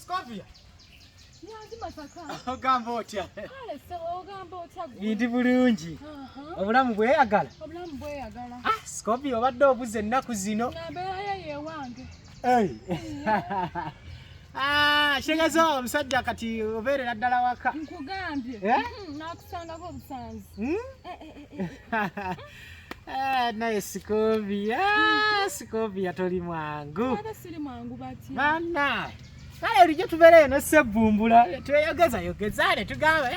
Scovia. Nyanzi masaka. Ogamba otya. Kale se ogamba otya. Ndi bulungi. Obulamu bweyagala. Obulamu bweyagala. Scovia obadde obuze ennaku zino. Nabeera ye wange. Shegezo omusajja kati obeerera ddala waka. Nkugambye. Nakusangako obusanzi. Naye Scovia toli mwangu. Ate siri mwangu bati. Bana. Kale olijjo tubeera eno sebbumbula. Tweyogeza ne tugamba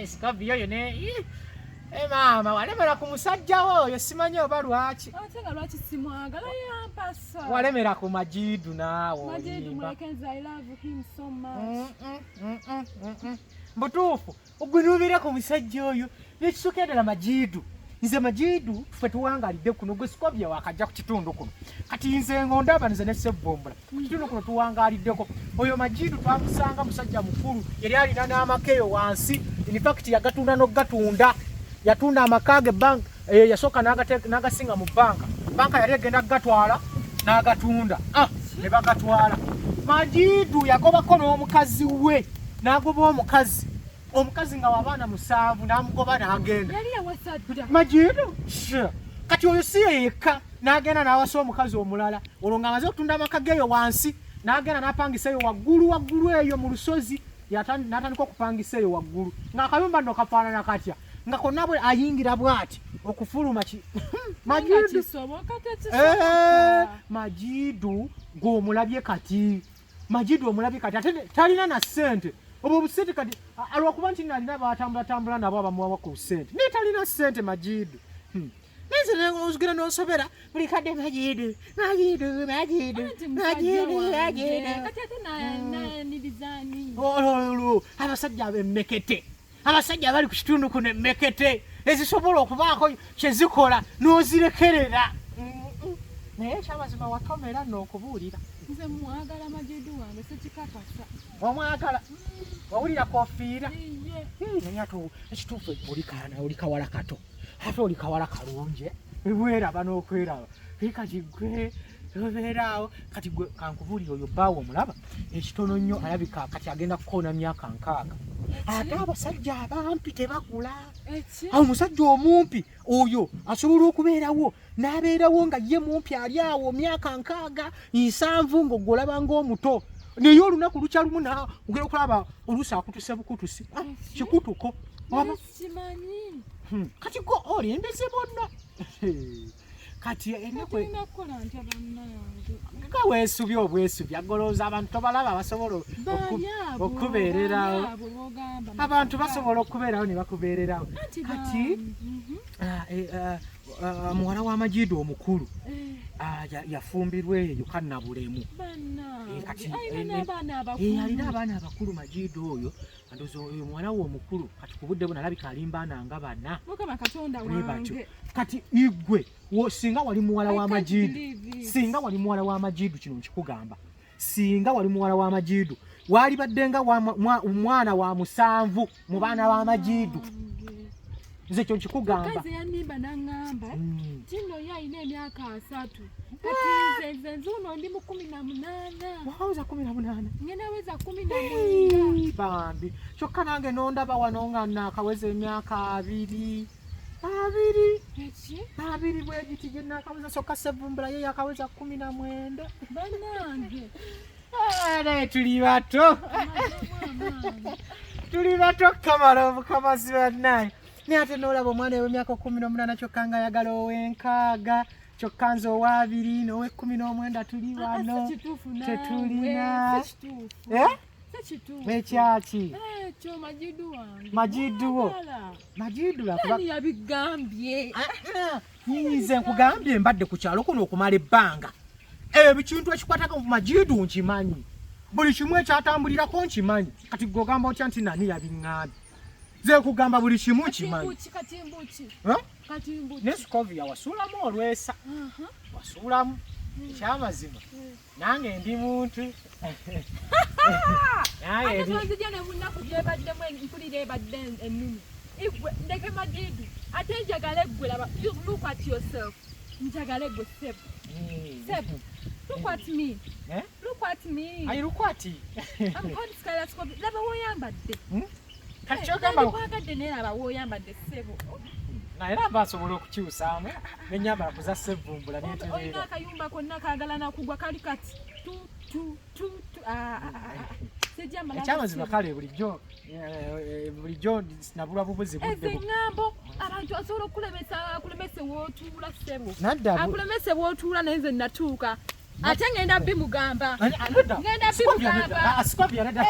Scovia oyo ne mama walemera ku musajja oyo simanyi oba lwaki. Ate nga lwaki simwagala yampasa. Walemera ku Majidu naawe. Majidu mwekenza, I love him so much. Mbutuufu ogwenuubira ku musajja oyo nekisooka ddala Majidu. Nze Majidu ffe tuwangalidde kuno gwe Scovia wakajja ku kitundu kuno. Kati nze ng'ondaba nze ne Sebbombula. Ku kitundu kuno tuwangaliddeko. Oyo Majidu twamusanga musajja mukulu yali alina n'amakeyo wansi. In fact yagatunda n'ogatunda. Yatunda amakaage bank yasooka n'agasinga mu banka. Banka yali egenda gatwala n'agatunda. Ne bagatwala. Majidu yagobako n'omukazi we. N'agoba omukazi. Omukazi nga w'abaana 7 n'amugoba n'agenda. Yali yawasadda. Majidu? Kati oyo si yekka n'agenda n'awasa omukazi omulala. Olwo ng'amaze okutunda amakaage eyo wansi n'agenda n'apangisa eyo waggulu eyo mu lusozi. N'atandika okupangisa eyo waggulu. Ng'akayumba nno kafaanana katya. Nga konna bwe ayingira bw'ati okufuluma Majidu. Majidu ng'omulabye kati. Majidu omulabye kati ate talina na ssente. Obwo busente kati alwakuba nti nalina batambula nabo abamuwa ku ssente. Ne talina ssente Majidu. Nze n'ozigera n'osobera buli kadde Majidu. Kati ate nayanirizaani. Abasajja ab'emmekete. Abasajja abali ku kitundu kuno emmekete ezisobola okubaako kye zikola n'ozirekerera. Naye ekyamazima watomera n'okubuulira. Nze mwagala Majidu wange sekikakasa. Omwagala? Wawulira kofiira? Naye ate ekituufu oli kawala kato. Ate oli kawala kalungi. Weeraba n'okweraba. Kati gwe obeeraawo kati gwe kankubuulira oyo bbaawo omulaba ekitono nnyo alabika kati agenda kukoona myaka 6. Ate abasajja abampi tebakula. Awo omusajja omumpi oyo asobola okubeerawo n'abeerawo nga ye mumpi ali awo myaka 6, 7 ng'ogolaba ng'omuto. Naye olunaku lukya lumu ogenda okulaba oluusi akutuse bukutusi. Kikutuko. Simanyi. Kati gwe olembeze bonna. Kati enakwe nga weesubye obwesubi agolooza abantu tobalaba basobola okubeererawo. Abantu basobola okubeerawo ne bakubeererawo. Kati muwala wa Majidu omukulu yafumbirwa eyo kannabulemu. Alina abaana abakulu Majidu oyo. Ndozo oyo muwala we omukulu kati ku budde buno alabika alimbaana nga 4. Mukama Katonda wange. Kati igwe singa wali muwala wa Majidu. Singa wali muwala wa Majidu kino nkikugamba. Singa wali muwala wa Majidu. Wali baddenga mwana wa 7 mu baana ba Majidu. Nze kyo nkikugamba. Kazi yanimba nangamba. Kino yalina emyaka 3. Kati nze uno ndi mu 18. Wawuza 18? Ngenda weza 19. Bambi. Kyokka nange nondaba wano nga nakaweza emyaka 2. 2 bwe giti gye nakaweza sokka Sebbumbula ye yakaweza 19. Bannange. Naye tuli bato. Tuli bato kamala obukamazi bannaye. Naye ate n'olaba omwana w'emyaka 18 kyokka nga ayagala ow'enkaaga. Kyokka nze owa 2 n'owe19 tuli wano. Tetulina. Ekyaki? Ekyo Majidu wange. Majidu wo? Majidu yakuba yabigambye. Nze nkugambye mbadde ku kyalo kuno okumala ebbanga. Ebikintu ekikwatako ku Majidu nkimanyi. Buli kimu ekyatambulirako nkimanyi. Kati gogamba otya nti nani yabiŋŋambye. Nze nkugamba buli kimu nkimanyi. Katimbuki. Ne Scovia wasuulamu olwesa. Wasuulamu. Ekyamazima. Nange ndi muntu. Ate nzija ne bunaku gyebaddemu empulira ebadde ennumi. Ndeke Majidu. Ate njagala eggwe laba. Look at yourself. Njagala eggwe Sebu. Look at me. Eh? Look at me. Ayi lukwati. I'm called Skylescope. Laba woyambadde. Kati kyogamba kwagadde naye laba woyambadde ssebo. naye era basobola okukyusaamu nenyambala kuza sevumbula Olina netereera. akayumba konna kaagala nakugwa kali kati. Ekyamazima kale bulijjo nabulwa bubuzi budde. Eziŋŋambo abantu asobola akulemese wootuula ssebo. Nadda akulemese wootuula naye nze natuuka. Ate ngenda Bamugobye. Ngenda Bamugobye. Sikwabya nadda.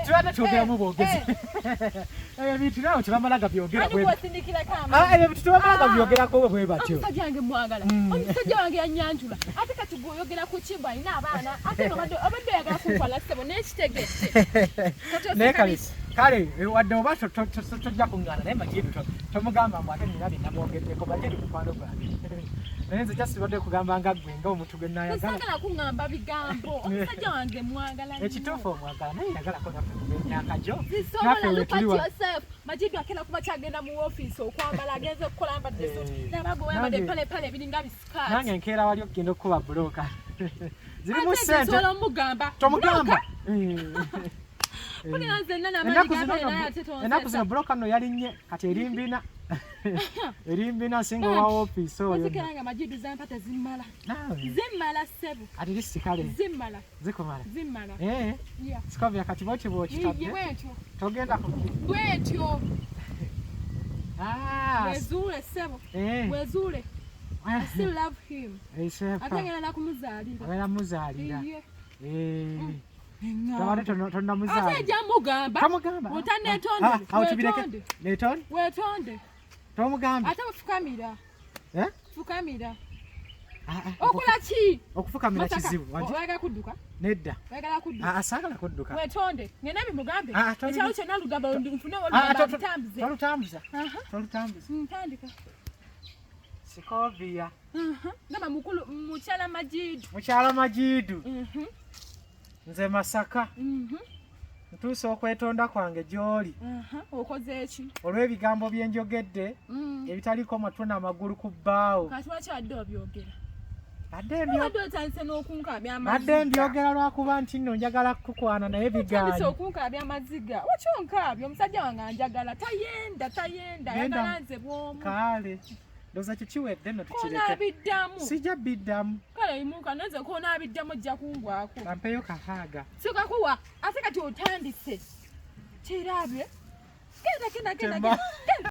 Tubadde twogeramu bwogezi. Ebintu nawe tebamalaga byogera bwe. Ebintu tebamalaga byogerako bwe batyo. Omusajja wange mwagala. Omusajja wange yanyanjula. Ate kati gw'oyogera ku kimbo alina abaana. Ate obadde oyagala kunkwala ssebo n'ekitegedde. Naye kale wadde oba tojja kuŋŋaana naye Majidu tomugamba mbu ate nina bye namwogeddeko Majidu mukwano gwange. Naye nze kyasibadde kugamba nga ggwe ng'omuntu gwe naayagala. Saagala kuŋŋamba bigambo. Omusajja wange mwagala nnyo. Ekituufu omwagala naye yagalako naffe kumenya akajo. Zisobola look at yourself. Majidu akera kuba kyagenda mu woofiisi okwambala agenze okukola ambadde so. Nabago oyambadde empale ebiringa bisikaati. Nange enkeera wali okugenda okukuba bulooka. Zirimu ssente. Ate zisobola omugamba. Tomugamba. Ennaku zino bulooka nno yalinnye kati erimbina. Erimbina singa owa woofiisi oyo. Ozikiranga Majidu zampata zimmala. Zimmala ssebo. Ati lisikale. Zimmala. Zikumala. Zimmala. Sikwabya kati bw'otyo bw'okitadde. Bwetyo. Togenda ku Bwetyo. Wezuule ssebo. Wezuule. I still love him. Ate ngenda nakumuzaalira. Obeera muzaalira. Ate ajja mugamba. Tomugamba. Otanneetonde. Neetonde? Weetonde. Tomugamba. Ate fukamira. Fukamira. Okola ki? Okufukamira kizibu. Oyagala kudduka? Nedda. Oyagala kudduka? Saagala kudduka. Weetonde. Ngenda bimugambe. Ekyalo kyonna lugambo nfune olutambuze. Tolutambuza. Tolutambuza. Ntandika. Sikovia. Ngamba mukulu mukyala Majidu. Mukyala Majidu. Nze Masaka. Ntuuse okwetonda kwange gy'oli. Okoze eki? Olw'ebigambo bye njogedde ebitaliko matwe n'amagulu ku bbaawo. Kati lwaki adde obyogera? Badde otandise n'okunkaabya amaziga. Badde mbyogera lwakuba nti nno njagala kukukwana naye bigaanyi. Otandise okunkaabya amaziga. Lwaki onkaabya? Omusajja wange anjagala. Tayenda. Ayagala nze bw'omu. Kale. Ndowooza kyo kiwedde nno tukireke. Konaabiddamu. Sijja biddamu. Kale yimuka nanze konaabiddamu ojja kungwako. Kampeeyo kahaaga. Sikakuwa. Ate kati otandise. Kirabye. Genda.